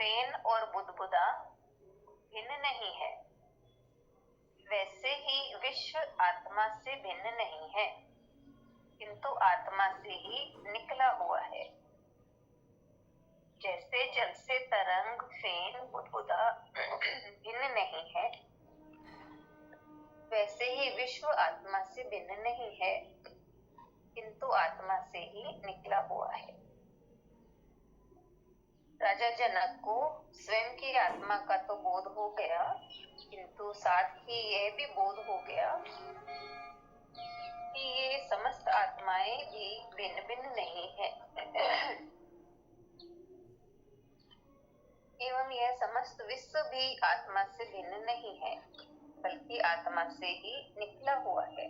फेन और बुदबुदा भिन्न नहीं है, वैसे ही विश्व आत्मा से भिन्न नहीं है, किंतु आत्मा से ही निकला हुआ है। जैसे जल से तरंग, फेन, बुदबुदा भिन्न नहीं है, वैसे ही विश्व आत्मा से भिन्न नहीं है, किंतु आत्मा से ही निकला हुआ है। राजा जनक को स्वयं की आत्मा का तो बोध हो गया, किंतु साथ ही यह भी बोध हो गया कि ये समस्त आत्माएं भी भिन्न भिन्न नहीं है एवं यह समस्त विश्व भी आत्मा से भिन्न नहीं है, बल्कि आत्मा से ही निकला हुआ है।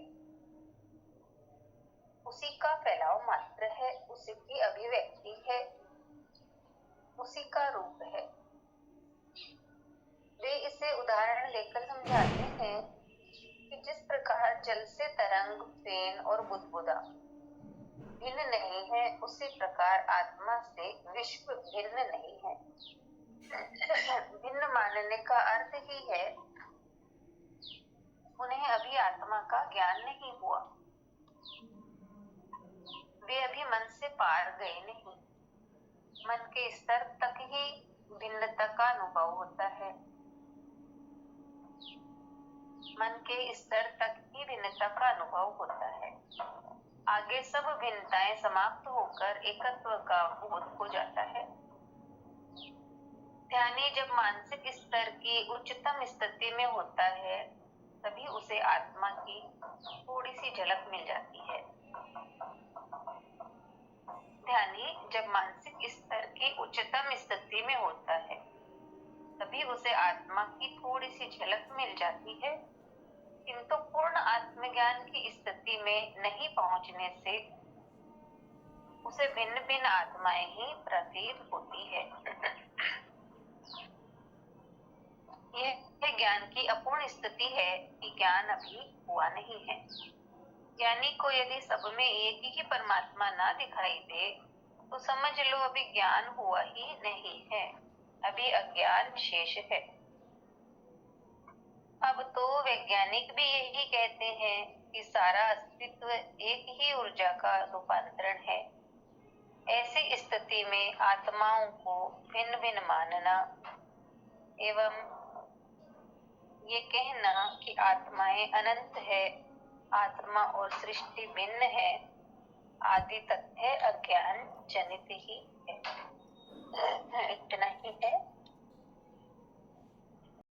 उसी का फैलाव मात्र है, उसी की अभिव्यक्ति है, उसी का रूप है। वे इसे उदाहरण लेकर समझाते हैं कि जिस प्रकार जल से तरंग, फेन और बुदबुदा भिन्न नहीं है, उसी प्रकार आत्मा से विश्व भिन्न नहीं है। भिन्न मानने का अर्थ ही है उन्हें अभी आत्मा का ज्ञान नहीं हुआ, वे अभी मन से पार गए नहीं। मन के स्तर तक ही भिन्नता का अनुभव होता है, मन के स्तर तक ही भिन्नता का अनुभव होता है। आगे सब भिन्नताएं समाप्त होकर एकत्व का बोध हो जाता है। ध्यानी जब मानसिक स्तर की उच्चतम स्थिति में होता है, तभी उसे आत्मा की थोड़ी सी झलक मिल जाती है। ध्यानी जब मानसिक स्तर की उच्चतम स्थिति में होता है, तभी उसे आत्मा की थोड़ी सी झलक मिल जाती है, किंतु पूर्ण आत्मज्ञान की स्थिति में नहीं पहुंचने से उसे भिन्न भिन्न आत्माएं ही प्रतीत होती है। यह ज्ञान की अपूर्ण स्थिति है कि ज्ञान अभी हुआ नहीं है। ज्ञानी को यदि सब में एक ही परमात्मा ना दिखाई दे, तो समझ लो अभी ज्ञान हुआ ही नहीं है, अभी अज्ञान शेष है। अब तो वैज्ञानिक भी यही कहते हैं कि सारा अस्तित्व एक ही ऊर्जा का रूपांतरण है। ऐसी स्थिति में आत्माओं को भिन्न भिन्न मानना एवं ये कहना कि आत्माएं अनंत है, आत्मा और सृष्टि भिन्न है, आदि तथ्य अज्ञान जनित ही है। इतना ही है।